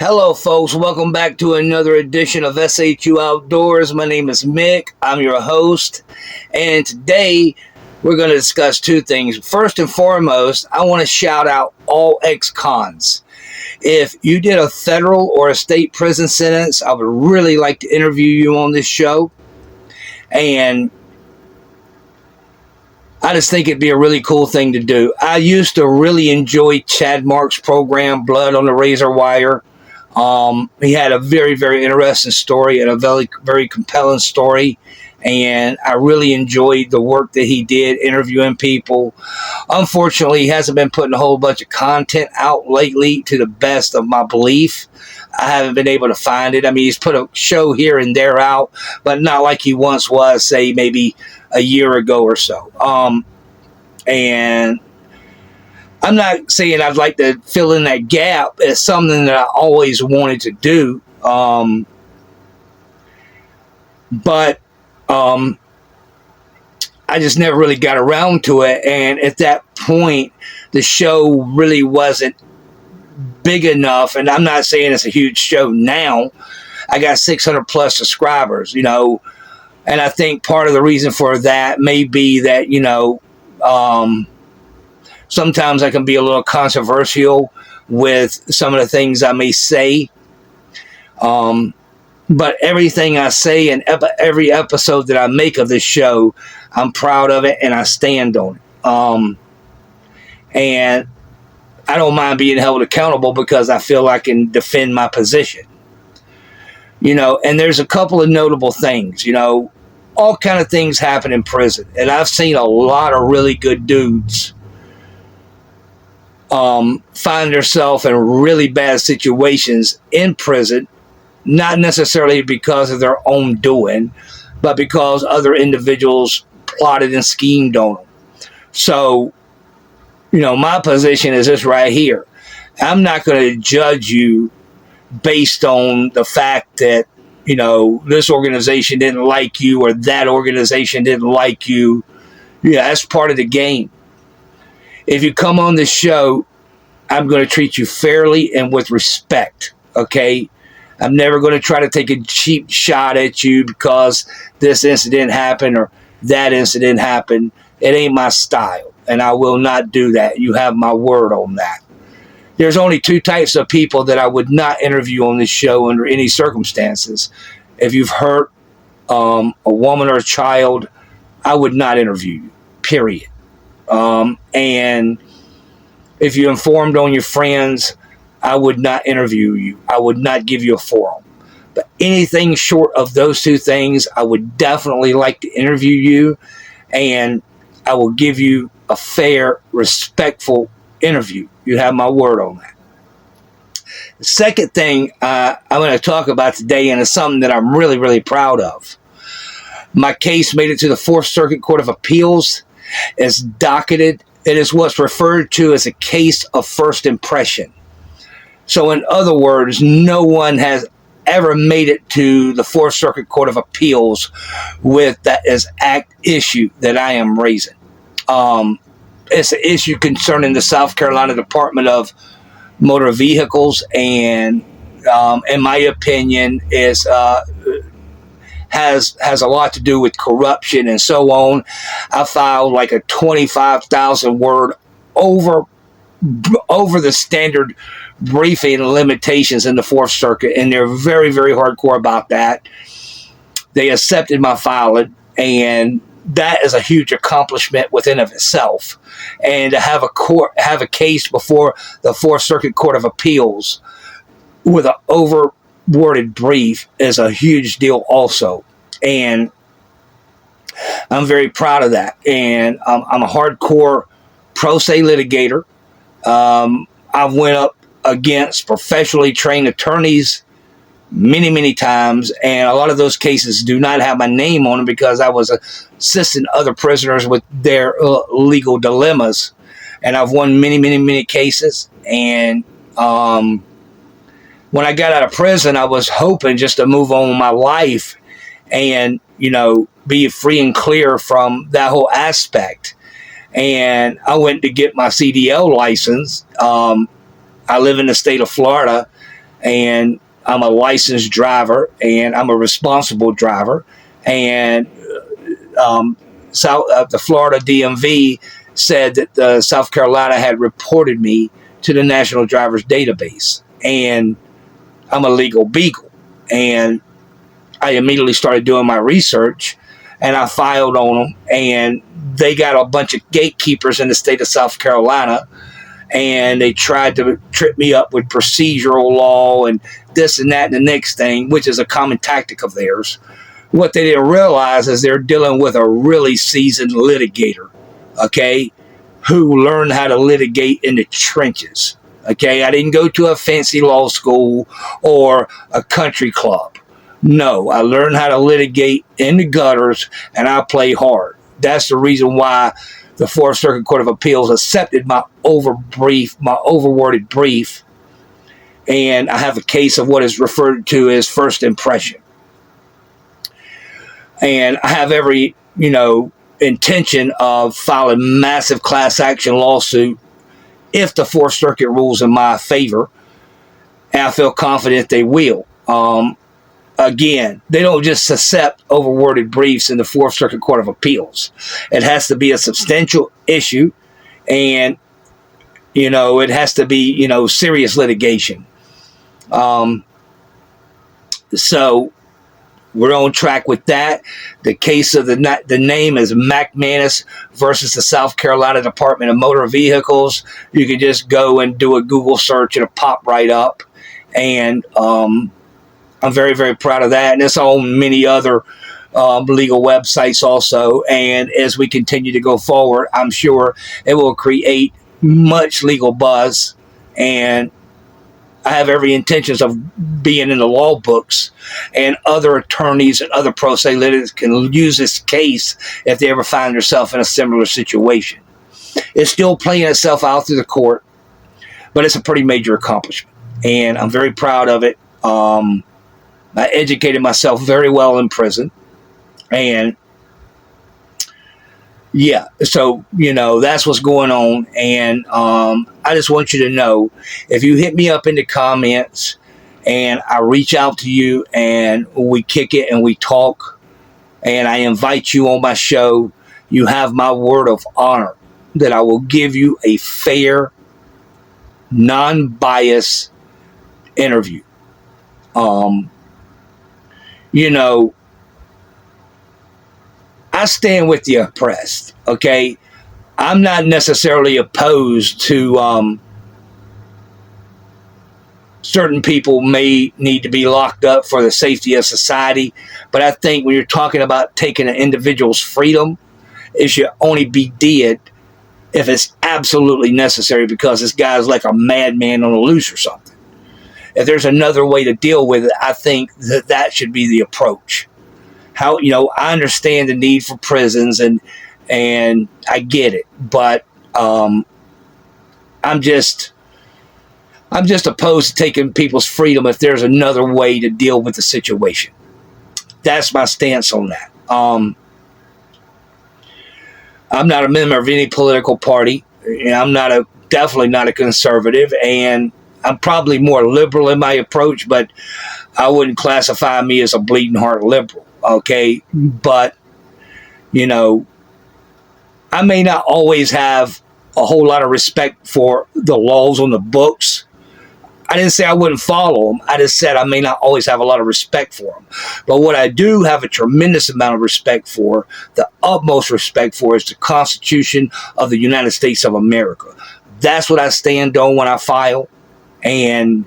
Hello, folks. Welcome back to another edition of SHU Outdoors. My name is Mick. I'm your host. And today we're going to discuss two things. First and foremost, I want to shout out all ex-cons. If you did a federal or a state prison sentence, I would really like to interview you on this show. And I just think it'd be a really cool thing to do. I used to really enjoy Chad Marks' program, Blood on the Razor Wire. He had a very, very interesting story and a very, very compelling story. And I really enjoyed the work that he did interviewing people. Unfortunately, he hasn't been putting a whole bunch of content out lately to the best of my belief. I haven't been able to find it. I mean, he's put a show here and there out, but not like he once was, say, maybe a year ago or so. And I'm not saying I'd like to fill in that gap. It's something that I always wanted to do. But I just never really got around to it. And at that point, the show really wasn't big enough. And I'm not saying it's a huge show now. I got 600 plus subscribers, and I think part of the reason for that may be that, sometimes I can be a little controversial with some of the things I may say. But everything I say in every episode that I make of this show, I'm proud of it and I stand on it. And I don't mind being held accountable because I feel I can defend my position. And there's a couple of notable things, all kind of things happen in prison. And I've seen a lot of really good dudes find themselves in really bad situations in prison, not necessarily because of their own doing, but because other individuals plotted and schemed on them. So, my position is this right here. I'm not going to judge you based on the fact that, this organization didn't like you or that organization didn't like you. Yeah, that's part of the game. If you come on this show, I'm going to treat you fairly and with respect, okay? I'm never going to try to take a cheap shot at you because this incident happened or that incident happened. It ain't my style, and I will not do that. You have my word on that. There's only two types of people that I would not interview on this show under any circumstances. If you've hurt a woman or a child, I would not interview you, period. And if you informed on your friends, I would not interview you. I would not give you a forum. But anything short of those two things, I would definitely like to interview you, and I will give you a fair, respectful interview. You have my word on that. The second thing I'm going to talk about today, and it's something that I'm really, really proud of. My case made it to the Fourth Circuit Court of Appeals. It's docketed. It is what's referred to as a case of first impression. So in other words, no one has ever made it to the Fourth Circuit Court of Appeals with that exact issue that I am raising. It's an issue concerning the South Carolina Department of Motor Vehicles, and in my opinion, is has a lot to do with corruption and so on. I filed like a 25,000 word over the standard briefing limitations in the Fourth Circuit, and they're very, very hardcore about that. They accepted my filing, and that is a huge accomplishment within of itself. And to have a case before the Fourth Circuit Court of Appeals with an overworded brief is a huge deal also. And I'm very proud of that. And I'm a hardcore pro se litigator. I've went up against professionally trained attorneys many, many times, and a lot of those cases do not have my name on them because I was assisting other prisoners with their legal dilemmas. And I've won many, many, many cases. And when I got out of prison, I was hoping just to move on with my life and, be free and clear from that whole aspect. And I went to get my CDL license. I live in the state of Florida, and I'm a licensed driver, and I'm a responsible driver. And the Florida DMV said that South Carolina had reported me to the National Drivers Database, and I'm a legal beagle. And I immediately started doing my research, and I filed on them, and they got a bunch of gatekeepers in the state of South Carolina, and they tried to trip me up with procedural law and this and that and the next thing, which is a common tactic of theirs. What they didn't realize is they're dealing with a really seasoned litigator, okay, who learned how to litigate in the trenches, okay? I didn't go to a fancy law school or a country club. No, I learned how to litigate in the gutters, and I play hard. That's the reason why the Fourth Circuit Court of Appeals accepted my overworded brief, and I have a case of what is referred to as first impression. And I have every, intention of filing massive class action lawsuit if the Fourth Circuit rules in my favor, and I feel confident they will. Again, they don't just accept overworded briefs in the Fourth Circuit Court of Appeals. It has to be a substantial issue, and, it has to be, serious litigation. So we're on track with that. The case of the name is McManus versus the South Carolina Department of Motor Vehicles. You can just go and do a Google search, and it'll pop right up. And I'm very, very proud of that. And it's on many other legal websites also. And as we continue to go forward, I'm sure it will create much legal buzz. And I have every intentions of being in the law books, and other attorneys and other pro se litigants can use this case if they ever find themselves in a similar situation. It's still playing itself out through the court, but it's a pretty major accomplishment, and I'm very proud of it. I educated myself very well in prison, and yeah, so, that's what's going on. And I just want you to know, if you hit me up in the comments and I reach out to you and we kick it and we talk and I invite you on my show, you have my word of honor that I will give you a fair, non-biased interview. I stand with the oppressed, okay? I'm not necessarily opposed to certain people may need to be locked up for the safety of society, but I think when you're talking about taking an individual's freedom, it should only be did if it's absolutely necessary, because this guy's like a madman on the loose or something. If there's another way to deal with it, I think that should be the approach. How, I understand the need for prisons, and I get it, but I'm just opposed to taking people's freedom if there's another way to deal with the situation. That's my stance on that. I'm not a member of any political party. I'm definitely not a conservative, and I'm probably more liberal in my approach, but I wouldn't classify me as a bleeding heart liberal. Okay, but, I may not always have a whole lot of respect for the laws on the books. I didn't say I wouldn't follow them. I just said I may not always have a lot of respect for them. But what I do have a tremendous amount of respect for, the utmost respect for, is the Constitution of the United States of America. That's what I stand on when I file, and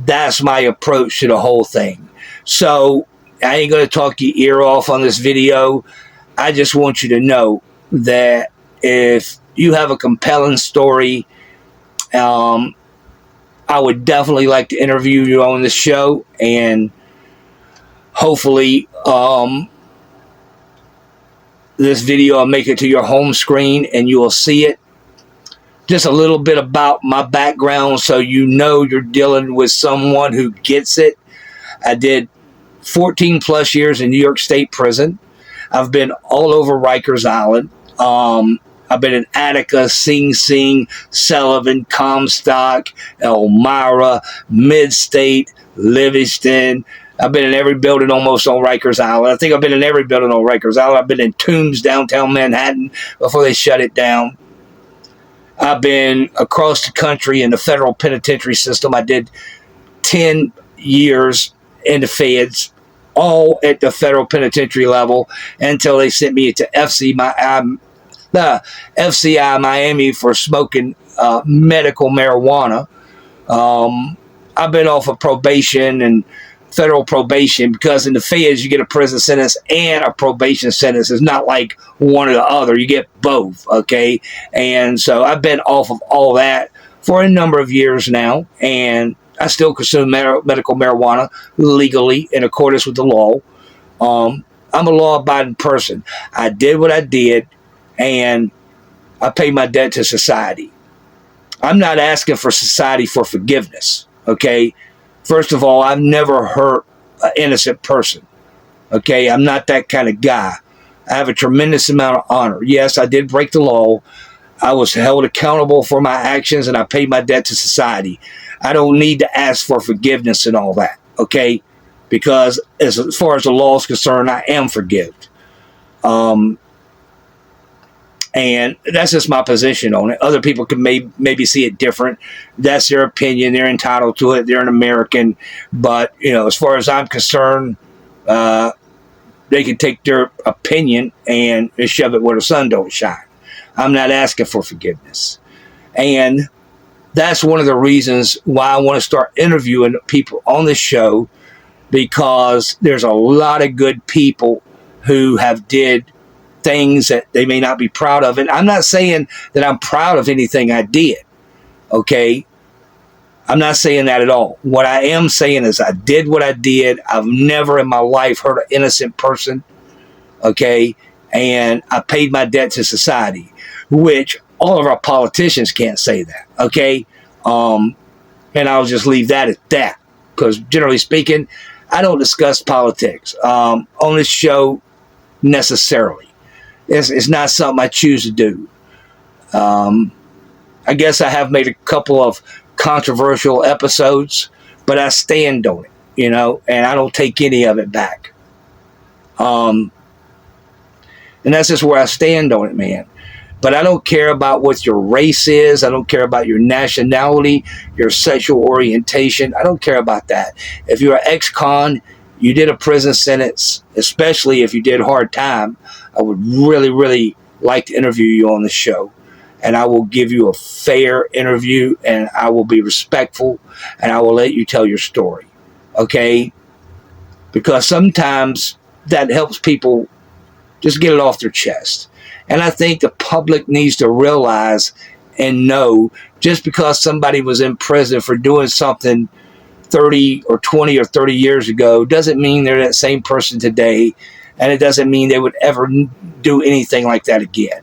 that's my approach to the whole thing. So I ain't going to talk your ear off on this video. I just want you to know that if you have a compelling story, I would definitely like to interview you on this show, and hopefully this video will make it to your home screen and you will see it. Just a little bit about my background so you're dealing with someone who gets it. I did 14 plus years in New York State prison. I've been all over Rikers Island. I've been in Attica, Sing Sing, Sullivan, Comstock, Elmira, Mid-State, Livingston. I've been in every building almost on Rikers Island. I think I've been in every building on Rikers Island. I've been in Tombs, downtown Manhattan, before they shut it down. I've been across the country in the federal penitentiary system. I did 10 years in the feds, all at the federal penitentiary level, until they sent me to FCI Miami for smoking medical marijuana. I've been off of probation and federal probation, because in the feds you get a prison sentence and a probation sentence. It's not like one or the other. You get both, okay? And so I've been off of all that for a number of years now, and I still consume medical marijuana legally in accordance with the law. I'm a law-abiding person. I did what I did, and I paid my debt to society. I'm not asking for society for forgiveness, okay? First of all, I've never hurt an innocent person, okay? I'm not that kind of guy. I have a tremendous amount of honor. Yes, I did break the law. I was held accountable for my actions, and I paid my debt to society. I don't need to ask for forgiveness and all that, okay? Because as far as the law is concerned, I am forgiven. And that's just my position on it. Other people can maybe see it different. That's their opinion. They're entitled to it. They're an American. But, you know, as far as I'm concerned, they can take their opinion and shove it where the sun don't shine. I'm not asking for forgiveness. And that's one of the reasons why I want to start interviewing people on this show, because there's a lot of good people who have did things that they may not be proud of. And I'm not saying that I'm proud of anything I did, okay? I'm not saying that at all. What I am saying is I did what I did. I've never in my life hurt an innocent person, okay? And I paid my debt to society, which all of our politicians can't say that, okay? And I'll just leave that at that, because generally speaking, I don't discuss politics on this show necessarily. It's not something I choose to do. I guess I have made a couple of controversial episodes, but I stand on it, you know, and I don't take any of it back. And that's just where I stand on it, man. But I don't care about what your race is. I don't care about your nationality, your sexual orientation. I don't care about that. If you're an ex-con, you did a prison sentence, especially if you did hard time, I would really, really like to interview you on the show. And I will give you a fair interview, and I will be respectful, and I will let you tell your story, okay? Because sometimes that helps people just get it off their chest. And I think the public needs to realize and know, just because somebody was in prison for doing something 30 or 20 or 30 years ago doesn't mean they're that same person today, and it doesn't mean they would ever do anything like that again.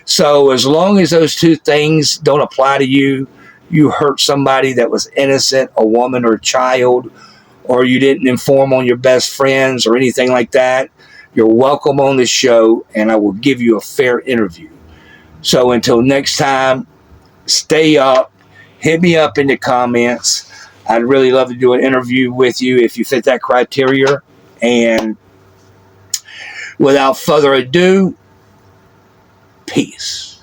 So as long as those two things don't apply to you, you hurt somebody that was innocent, a woman or a child, or you didn't inform on your best friends or anything like that, you're welcome on the show, and I will give you a fair interview. So until next time, stay up. Hit me up in the comments. I'd really love to do an interview with you if you fit that criteria. And without further ado, peace.